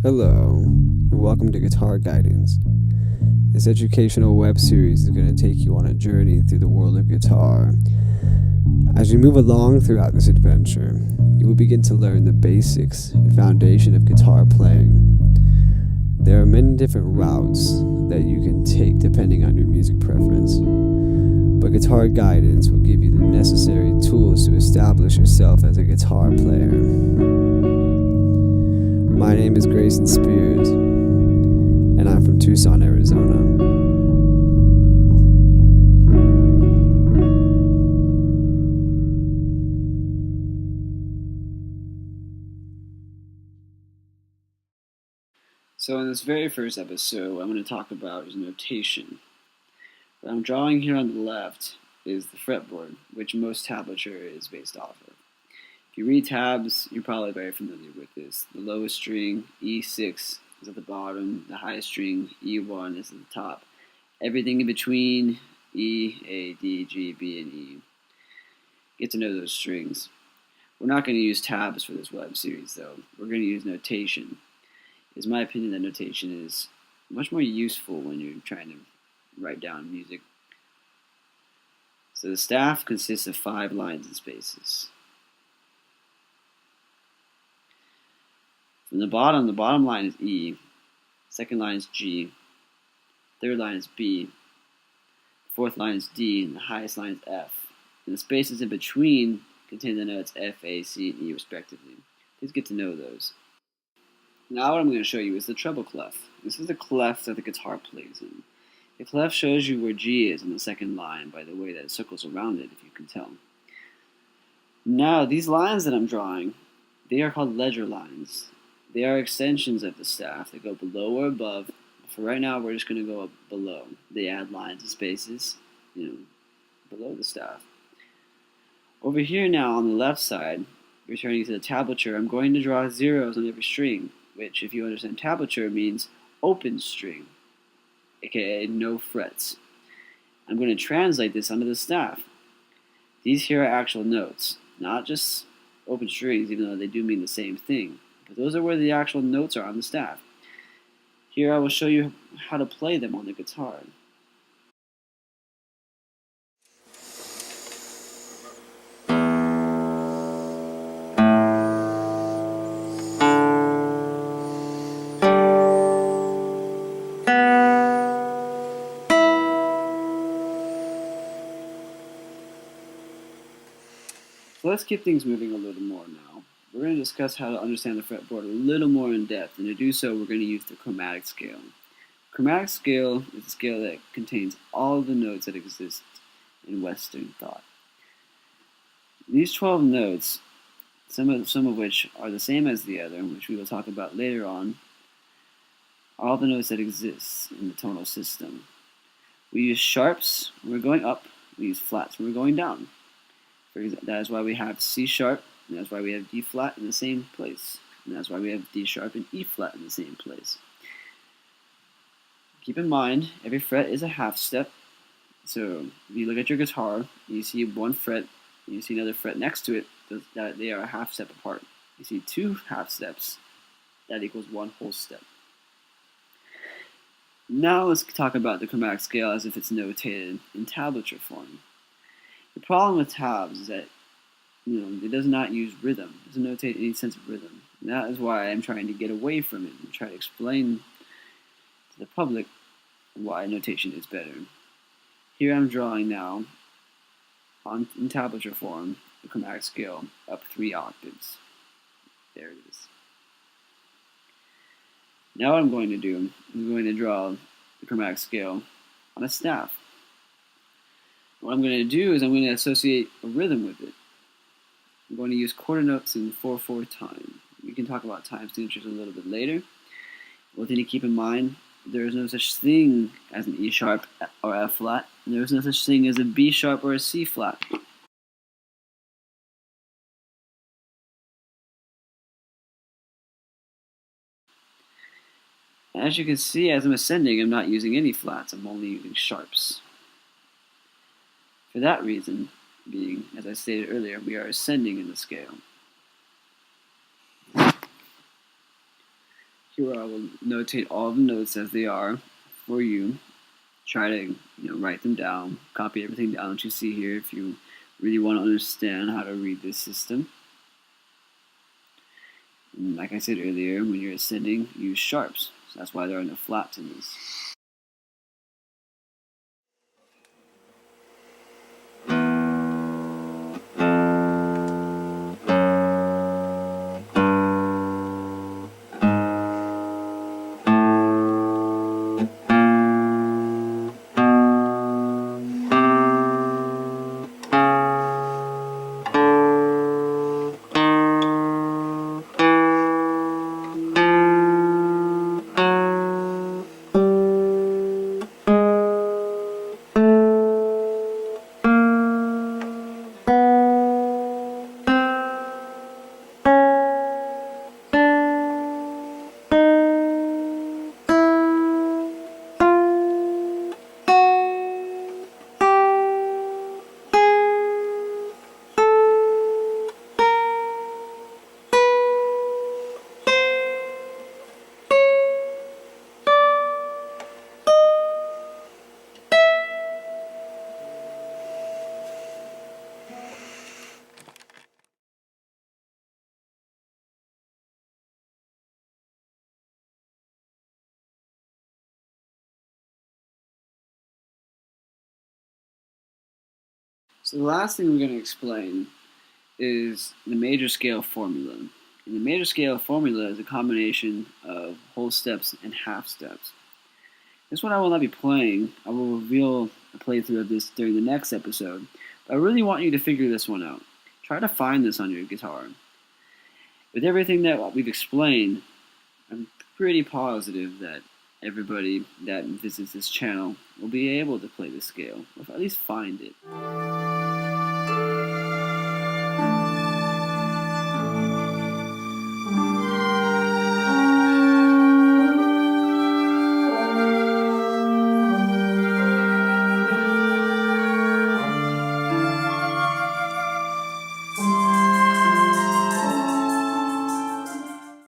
Hello, and welcome to Guitar Guidance. This educational web series is going to take you on a journey through the world of guitar. As you move along throughout this adventure, you will begin to learn the basics and foundation of guitar playing. There are many different routes that you can take depending on your music preference, but Guitar Guidance will give you the necessary tools to establish yourself as a guitar player. My name is Graesyn Spiers, and I'm from Tucson, Arizona. So in this very first episode, what I'm going to talk about is notation. What I'm drawing here on the left is the fretboard, which most tablature is based off of. If you read tabs, you're probably very familiar with this. The lowest string, E6, is at the bottom. The highest string, E1, is at the top. Everything in between, E, A, D, G, B, and E. Get to know those strings. We're not going to use tabs for this web series, though. We're going to use notation. It's my opinion that notation is much more useful when you're trying to write down music. So the staff consists of 5 lines and spaces. From the bottom line is E, second line is G, third line is B, fourth line is D, and the highest line is F. And the spaces in between contain the notes F, A, C, and E respectively. Please get to know those. Now what I'm going to show you is the treble clef. This is the clef that the guitar plays in. The clef shows you where G is on the second line by the way that it circles around it, if you can tell. Now these lines that I'm drawing, they are called ledger lines. They are extensions of the staff that go below or above. For right now, we're just going to go up below. They add lines and spaces, below the staff. Over here now on the left side, returning to the tablature, I'm going to draw zeros on every string, which, if you understand tablature, means open string, aka no frets. I'm going to translate this onto the staff. These here are actual notes, not just open strings, even though they do mean the same thing. But those are where the actual notes are on the staff. Here I will show you how to play them on the guitar. So let's keep things moving a little more now. We're going to discuss how to understand the fretboard a little more in depth, and to do so we're going to use the chromatic scale. Chromatic scale is a scale that contains all of the notes that exist in Western thought. These 12 notes, some of which are the same as the other, which we will talk about later on, are all the notes that exist in the tonal system. We use sharps when we're going up, we use flats when we're going down. That is why we have C sharp, and that's why we have D flat in the same place. And that's why we have D sharp and E flat in the same place. Keep in mind, every fret is a half step. So if you look at your guitar, you see one fret, and you see another fret next to it, that they are a half step apart. You see 2 half steps, that equals 1 whole step. Now let's talk about the chromatic scale as if it's notated in tablature form. The problem with tabs is that it does not use rhythm. It doesn't notate any sense of rhythm. And that is why I'm trying to get away from it and try to explain to the public why notation is better. Here I'm drawing now, in tablature form, the chromatic scale up 3 octaves. There it is. Now what I'm going to do is I'm going to draw the chromatic scale on a staff. What I'm going to do is I'm going to associate a rhythm with it. I'm going to use quarter notes in 4/4 time. We can talk about time signatures a little bit later. One thing to keep in mind, there is no such thing as an E sharp or F flat, and there is no such thing as a B sharp or a C flat. As you can see, as I'm ascending, I'm not using any flats, I'm only using sharps. For that reason, being, as I stated earlier, we are ascending in the scale. Here I will notate all the notes as they are for you. Try to write them down, copy everything down that you see here if you really want to understand how to read this system. And like I said earlier, when you're ascending, use sharps. So that's why there are no flats in this. So the last thing we're going to explain is the major scale formula. And the major scale formula is a combination of whole steps and half steps. This one I will not be playing. I will reveal a playthrough of this during the next episode. But I really want you to figure this one out. Try to find this on your guitar. With everything that we've explained, I'm pretty positive that everybody that visits this channel will be able to play the scale, or at least find it.